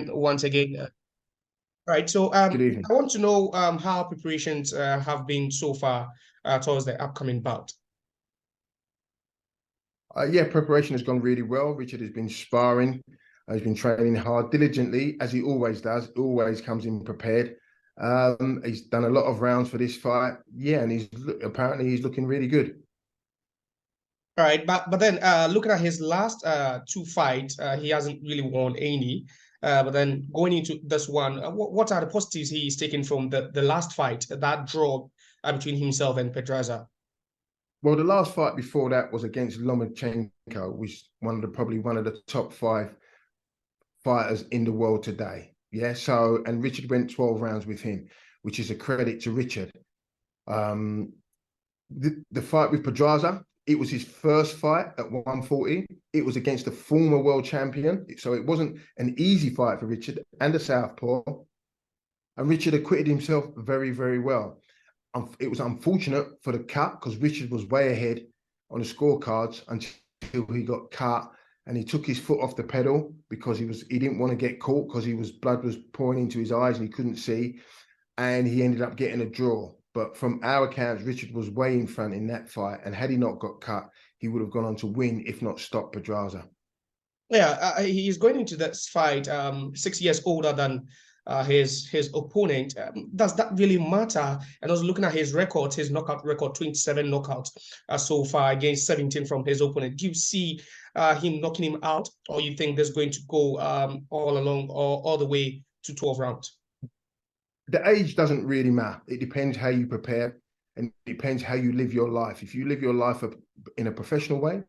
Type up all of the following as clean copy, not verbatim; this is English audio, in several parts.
once again. Right, so Good evening. I want to know how preparations have been so far towards the upcoming bout. Yeah, preparation has gone really well. Richard has been sparring. He's been training hard, diligently, as he always does. Always comes in prepared. He's done a lot of rounds for this fight. Yeah, and apparently he's looking really good. All right, but then looking at his last two fights, he hasn't really won any. But then going into this one, what are the positives he's taken from the last fight, that draw between himself and Pedraza? Well, the last fight before that was against Lomachenko, which probably one of the top 5 fighters in the world today. Yeah, so and Richard went 12 rounds with him, which is a credit to Richard. The fight with Pedraza, it was his first fight at 140. It was against a former world champion, so it wasn't an easy fight for Richard and a southpaw. And Richard acquitted himself very, very well. It was unfortunate for the cut because Richard was way ahead on the scorecards until he got cut, and he took his foot off the pedal because he didn't want to get caught because blood was pouring into his eyes and he couldn't see, and he ended up getting a draw. But from our accounts, Richard was way in front in that fight, and had he not got cut, he would have gone on to win, if not stop Pedraza. Yeah, he's going into this fight 6 years older than his opponent. Does that really matter? And I was looking at his record, his knockout record, 27 knockouts so far against 17 from his opponent. Do you see him knocking him out, or you think there's going to go all along or all the way to 12 rounds? The age doesn't really matter. It depends how you prepare, and it depends how you live your life. If you live your life in a professional way,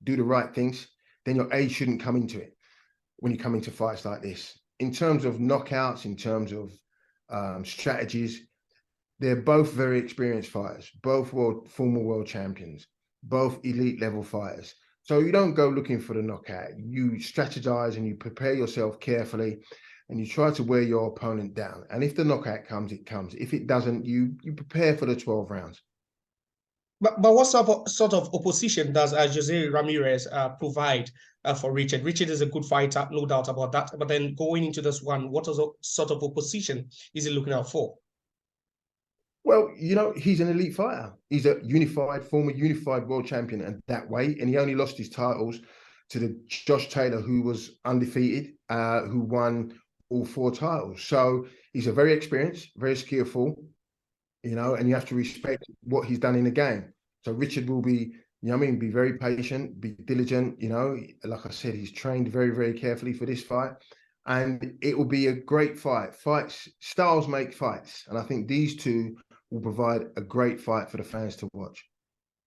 do the right things, then your age shouldn't come into it when you come into fights like this. In terms of knockouts, in terms of strategies, they're both very experienced fighters, both former world champions, both elite level fighters. So you don't go looking for the knockout. You strategize and you prepare yourself carefully, and you try to wear your opponent down. And if the knockout comes, it comes. If it doesn't, you prepare for the 12 rounds. But what sort of opposition does Jose Ramirez provide for Richard? Richard is a good fighter, no doubt about that. But then going into this one, what sort of opposition is he looking out for? Well, he's an elite fighter. He's a former unified world champion, and that way, and he only lost his titles to the Josh Taylor, who was undefeated, who won all 4 titles. So he's a very experienced, very skillful, and you have to respect what he's done in the game. So Richard will be, be very patient, be diligent. Like I said, he's trained very, very carefully for this fight, and it will be a great fight. Styles make fights, and I think these two will provide a great fight for the fans to watch.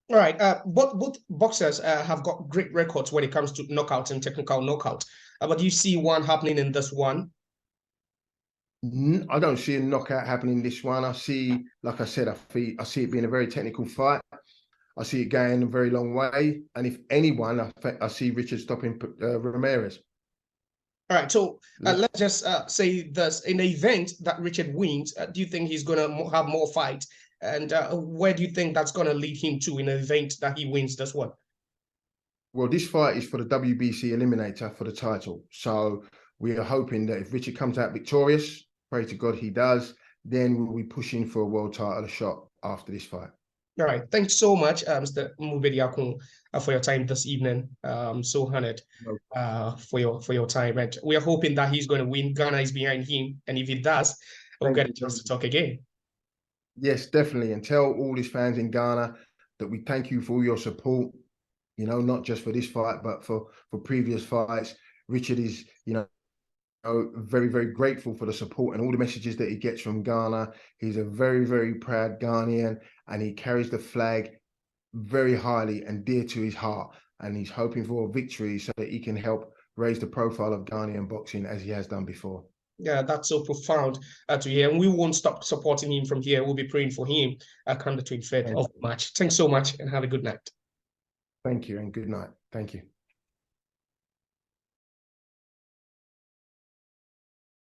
All right. Both boxers have got great records when it comes to knockout and technical knockout. But do you see one happening in this one? I don't see a knockout happening in this one. I see, like I said, I see it being a very technical fight. I see it going a very long way. And if anyone, I see Richard stopping Ramirez. All right. So let's just say this. In the event that Richard wins, do you think he's going to have more fights? And where do you think that's going to lead him to in the event that he wins this one? Well, this fight is for the WBC Eliminator for the title. So we are hoping that if Richard comes out victorious, pray to God he does, then we'll be pushing for a world title shot after this fight. All right. Thanks so much, Mr. Mubediakun, for your time this evening. So honored for your time. And we are hoping that he's going to win. Ghana is behind him. And if he does, we'll get a chance to talk again. Yes, definitely. And tell all his fans in Ghana that we thank you for all your support, not just for this fight, but for previous fights. Richard is, very, very grateful for the support and all the messages that he gets from Ghana. He's a very, very proud Ghanaian, and he carries the flag very highly and dear to his heart. And he's hoping for a victory so that he can help raise the profile of Ghanaian boxing as he has done before. Yeah, that's so profound to hear. And we won't stop supporting him from here. We'll be praying for him come the 25th of March. Thanks so much and have a good night. Thank you and good night. Thank you.